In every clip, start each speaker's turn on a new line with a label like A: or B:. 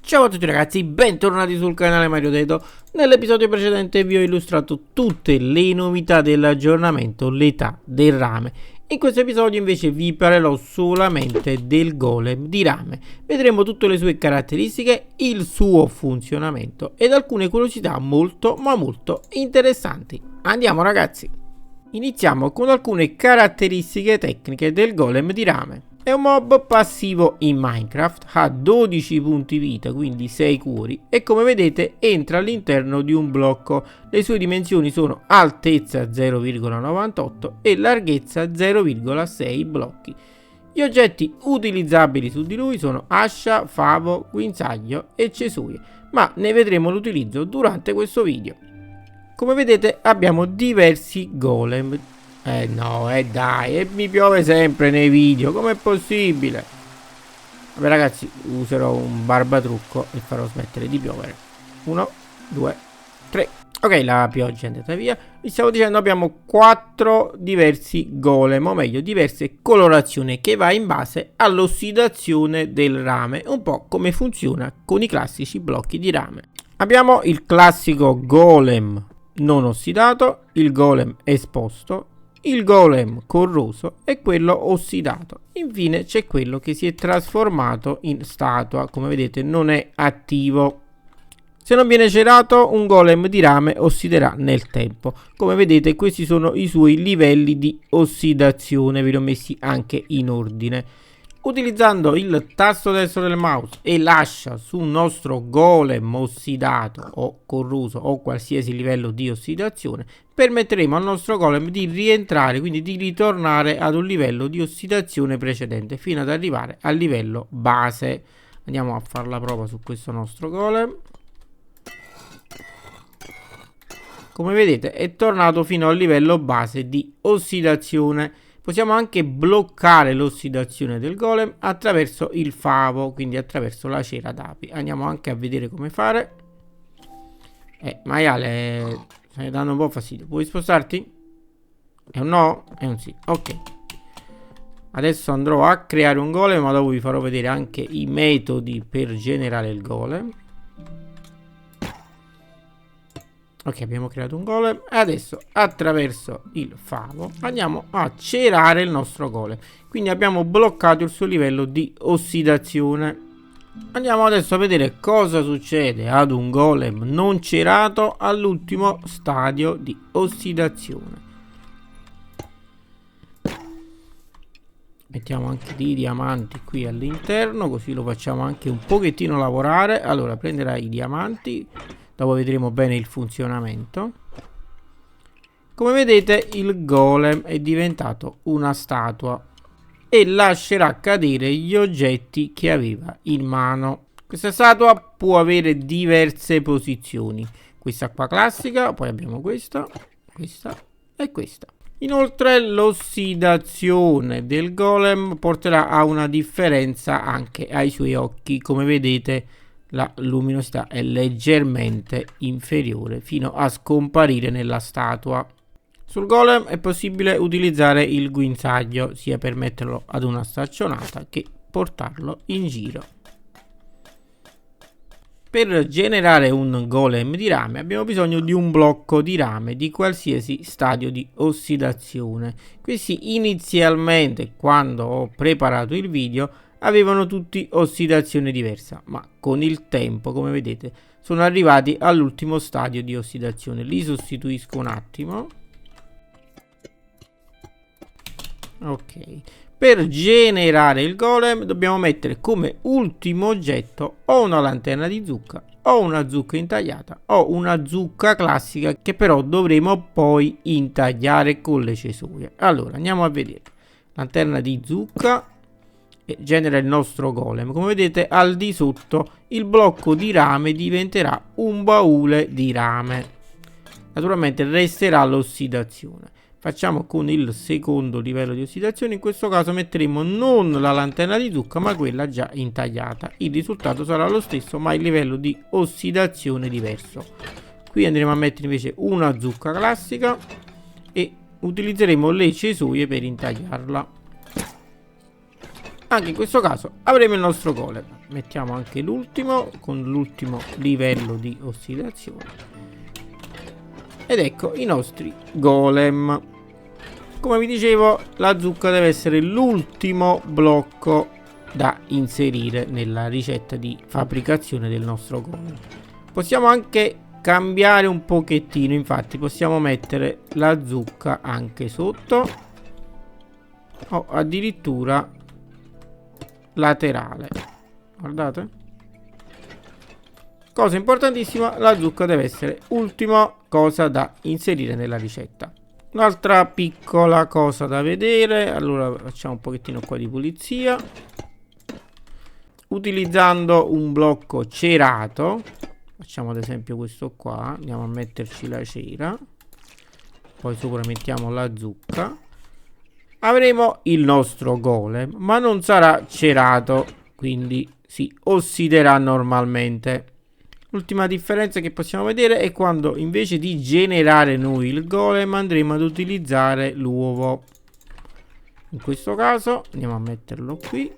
A: Ciao a tutti ragazzi, bentornati sul canale Mario Teto. Nell'episodio precedente vi ho illustrato tutte le novità dell'aggiornamento l'età del rame. In questo episodio invece vi parlerò solamente del golem di rame. Vedremo tutte le sue caratteristiche, il suo funzionamento ed alcune curiosità molto interessanti. Andiamo ragazzi! Iniziamo con alcune caratteristiche tecniche del golem di rame. È un mob passivo in Minecraft, ha 12 punti vita, quindi 6 cuori, e come vedete entra all'interno di un blocco. Le sue dimensioni sono altezza 0,98 e larghezza 0,6 blocchi. Gli oggetti utilizzabili su di lui sono ascia, favo, guinzaglio e cesoie, ma ne vedremo l'utilizzo durante questo video. Come vedete abbiamo diversi golem. Dai, mi piove sempre nei video, com'è possibile? Vabbè ragazzi, userò un barbatrucco e farò smettere di piovere. 1, 2, 3. Ok, la pioggia è andata via. Vi stavo dicendo, abbiamo 4 diversi golem, o meglio, diverse colorazioni che va in base all'ossidazione del rame. Un po' come funziona con i classici blocchi di rame. Abbiamo il classico golem non ossidato, il golem esposto, il golem corroso e quello ossidato. Infine c'è quello che si è trasformato in statua, come vedete non è attivo. Se non viene cerato, un golem di rame ossiderà nel tempo. Come vedete questi sono i suoi livelli di ossidazione, ve li ho messi anche in ordine. Utilizzando il tasto destro del mouse e l'ascia su un nostro golem ossidato o corroso o qualsiasi livello di ossidazione, permetteremo al nostro golem di rientrare, quindi di ritornare ad un livello di ossidazione precedente fino ad arrivare al livello base. Andiamo a fare la prova su questo nostro golem. Come vedete è tornato fino al livello base di ossidazione. Possiamo anche bloccare l'ossidazione del golem attraverso il favo, quindi attraverso la cera d'api. Andiamo anche a vedere come fare. Maiale, stai dando un po' fastidio. Puoi spostarti? È un no? È un sì. Ok. Adesso andrò a creare un golem, ma dopo vi farò vedere anche i metodi per generare il golem. Ok, abbiamo creato un golem e adesso attraverso il favo andiamo a cerare il nostro golem. Quindi abbiamo bloccato il suo livello di ossidazione. Andiamo adesso a vedere cosa succede ad un golem non cerato all'ultimo stadio di ossidazione. Mettiamo anche dei diamanti qui all'interno, così lo facciamo anche un pochettino lavorare. Allora prenderai i diamanti. Dopo vedremo bene il funzionamento. Come vedete il golem è diventato una statua e lascerà cadere gli oggetti che aveva in mano. Questa statua può avere diverse posizioni. Questa qua classica, poi abbiamo questa, questa e questa. Inoltre l'ossidazione del golem porterà a una differenza anche ai suoi occhi. Come vedete la luminosità è leggermente inferiore fino a scomparire nella statua. Sul golem è possibile utilizzare il guinzaglio sia per metterlo ad una staccionata che portarlo in giro. Per generare un golem di rame abbiamo bisogno di un blocco di rame di qualsiasi stadio di ossidazione. Questi inizialmente, quando ho preparato il video, avevano tutti ossidazione diversa, ma con il tempo, come vedete, sono arrivati all'ultimo stadio di ossidazione. Li sostituisco un attimo. Ok. Per generare il golem dobbiamo mettere come ultimo oggetto o una lanterna di zucca o una zucca intagliata o una zucca classica che però dovremo poi intagliare con le cesoie. Allora andiamo a vedere. Lanterna di zucca. Genera il nostro golem. Come vedete al di sotto il blocco di rame diventerà un baule di rame. Naturalmente resterà l'ossidazione. Facciamo con il secondo livello di ossidazione. In questo caso metteremo non la lanterna di zucca ma quella già intagliata. Il risultato sarà lo stesso ma il livello di ossidazione diverso. Qui andremo a mettere invece una zucca classica e utilizzeremo le cesoie per intagliarla. anche in questo caso avremo il nostro golem. Mettiamo anche l'ultimo con l'ultimo livello di ossidazione. Ed ecco i nostri golem. Come vi dicevo, la zucca deve essere l'ultimo blocco da inserire nella ricetta di fabbricazione del nostro golem. Possiamo anche cambiare un pochettino, infatti possiamo mettere la zucca anche sotto o addirittura laterale. Guardate, cosa importantissima, la zucca deve essere ultima cosa da inserire nella ricetta. Un'altra piccola cosa da vedere, allora facciamo un pochettino qua di pulizia utilizzando un blocco cerato. Facciamo ad esempio questo qua, andiamo a metterci la cera, poi sopra mettiamo la zucca. Avremo il nostro golem, ma non sarà cerato, quindi si ossiderà normalmente. L'ultima differenza che possiamo vedere è quando invece di generare noi il golem andremo ad utilizzare l'uovo. In questo caso andiamo a metterlo qui.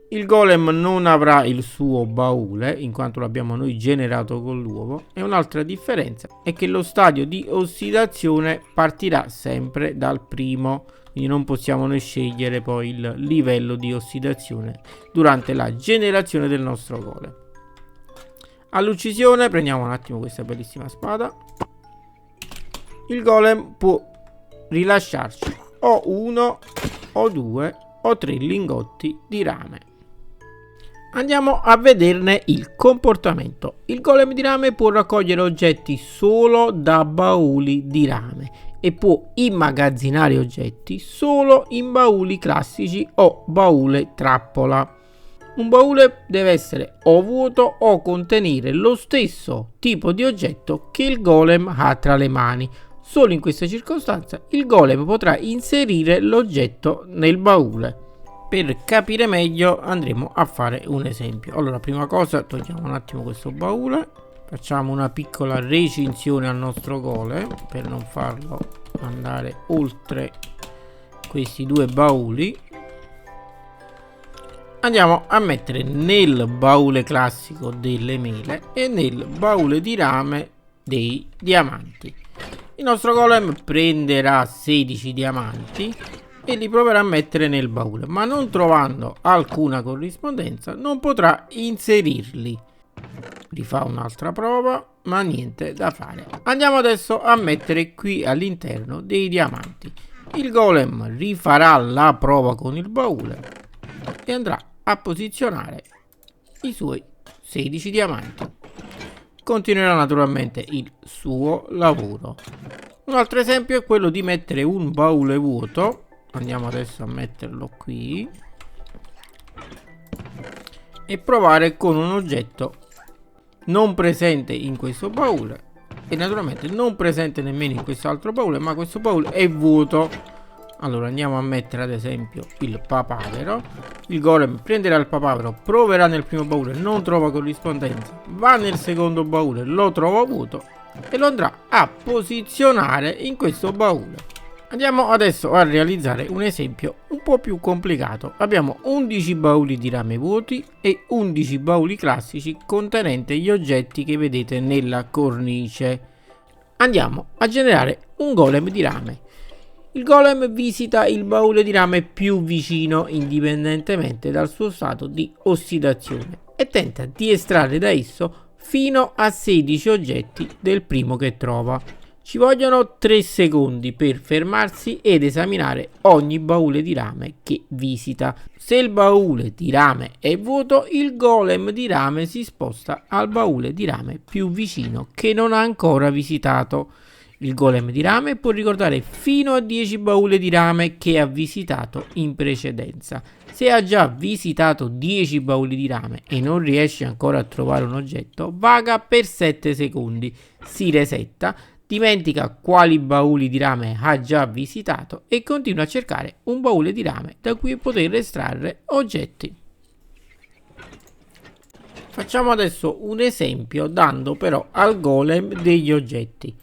A: Il golem non avrà il suo baule in quanto l'abbiamo noi generato con l'uovo, e un'altra differenza è che lo stadio di ossidazione partirà sempre dal primo, quindi non possiamo noi scegliere poi il livello di ossidazione durante la generazione del nostro golem. All'uccisione prendiamo un attimo questa bellissima spada. Il golem può rilasciarci o 1 o 2 o 3 lingotti di rame. Andiamo a vederne il comportamento. Il golem di rame può raccogliere oggetti solo da bauli di rame e può immagazzinare oggetti solo in bauli classici o baule trappola. Un baule deve essere o vuoto o contenere lo stesso tipo di oggetto che il golem ha tra le mani. Solo in questa circostanza il golem potrà inserire l'oggetto nel baule. Per capire meglio andremo a fare un esempio. Allora, prima cosa togliamo un attimo questo baule, facciamo una piccola recinzione al nostro golem per non farlo andare oltre questi due bauli. Andiamo a mettere nel baule classico delle mele e nel baule di rame dei diamanti. Il nostro golem prenderà 16 diamanti e li proverà a mettere nel baule, ma non trovando alcuna corrispondenza non potrà inserirli. Rifà un'altra prova, ma niente da fare. Andiamo adesso a mettere qui all'interno dei diamanti. Il golem rifarà la prova con il baule e andrà a posizionare i suoi 16 diamanti. Continuerà naturalmente il suo lavoro. Un altro esempio è quello di mettere un baule vuoto. Andiamo adesso a metterlo qui e provare con un oggetto non presente in questo baule e naturalmente non presente nemmeno in quest'altro baule, ma questo baule è vuoto. Allora andiamo a mettere ad esempio il papavero. Il golem prenderà il papavero, proverà nel primo baule, non trova corrispondenza, va nel secondo baule, lo trova vuoto e lo andrà a posizionare in questo baule. Andiamo adesso a realizzare un esempio un po' più complicato. Abbiamo 11 bauli di rame vuoti e 11 bauli classici contenenti gli oggetti che vedete nella cornice. Andiamo a generare un golem di rame. Il golem visita il baule di rame più vicino indipendentemente dal suo stato di ossidazione e tenta di estrarre da esso fino a 16 oggetti del primo che trova. Ci vogliono 3 secondi per fermarsi ed esaminare ogni baule di rame che visita. Se il baule di rame è vuoto, il golem di rame si sposta al baule di rame più vicino che non ha ancora visitato. Il golem di rame può ricordare fino a 10 baule di rame che ha visitato in precedenza. Se ha già visitato 10 bauli di rame e non riesce ancora a trovare un oggetto, vaga per 7 secondi, si resetta, dimentica quali bauli di rame ha già visitato e continua a cercare un baule di rame da cui poter estrarre oggetti. Facciamo adesso un esempio dando però al golem degli oggetti.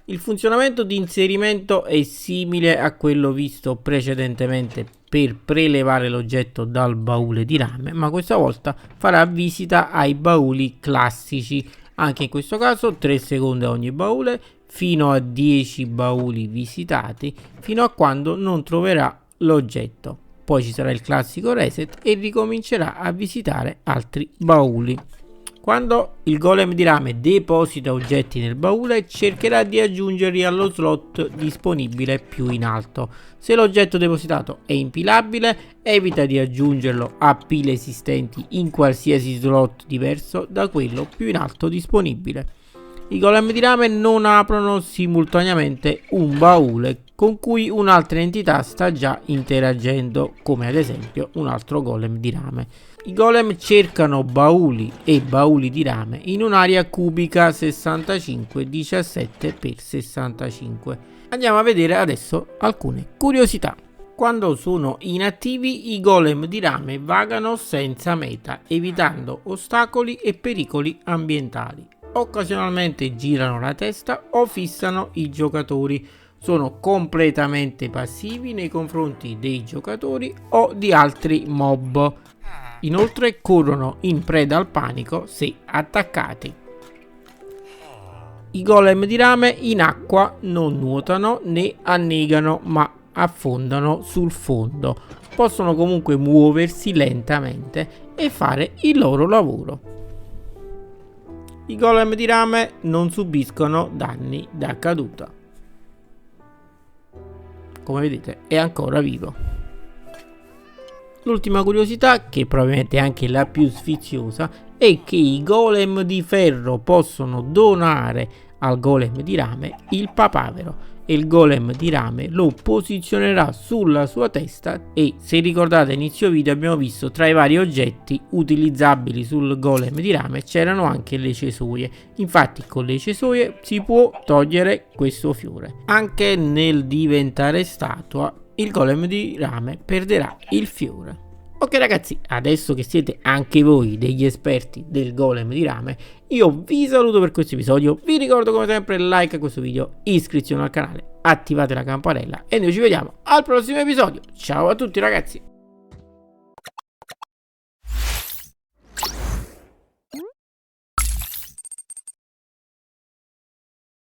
A: Il funzionamento di inserimento è simile a quello visto precedentemente per prelevare l'oggetto dal baule di rame, ma questa volta farà visita ai bauli classici. Anche in questo caso 3 secondi a ogni baule, fino a 10 bauli visitati, fino a quando non troverà l'oggetto. Poi ci sarà il classico reset e ricomincerà a visitare altri bauli. Quando il golem di rame deposita oggetti nel baule, cercherà di aggiungerli allo slot disponibile più in alto. Se l'oggetto depositato è impilabile, evita di aggiungerlo a pile esistenti in qualsiasi slot diverso da quello più in alto disponibile. I golem di rame non aprono simultaneamente un baule con cui un'altra entità sta già interagendo, come ad esempio un altro golem di rame. I golem cercano bauli e bauli di rame in un'area cubica 65-17x65. Andiamo a vedere adesso alcune curiosità. Quando sono inattivi, i golem di rame vagano senza meta, evitando ostacoli e pericoli ambientali. Occasionalmente girano la testa o fissano i giocatori. Sono completamente passivi nei confronti dei giocatori o di altri mob. Inoltre corrono in preda al panico se attaccati. I golem di rame in acqua non nuotano né annegano, ma affondano sul fondo. Possono comunque muoversi lentamente e fare il loro lavoro. I golem di rame non subiscono danni da caduta. Come vedete è ancora vivo. L'ultima curiosità, che probabilmente è anche la più sfiziosa, è che i golem di ferro possono donare al golem di rame il papavero e il golem di rame lo posizionerà sulla sua testa. E se ricordate, inizio video abbiamo visto tra i vari oggetti utilizzabili sul golem di rame c'erano anche le cesoie. Infatti con le cesoie si può togliere questo fiore. Anche nel diventare statua il golem di rame perderà il fiore. Ok ragazzi, adesso che siete anche voi degli esperti del golem di rame, io vi saluto per questo episodio. Vi ricordo come sempre like a questo video, iscrizione al canale, attivate la campanella e noi ci vediamo al prossimo episodio. Ciao a tutti ragazzi.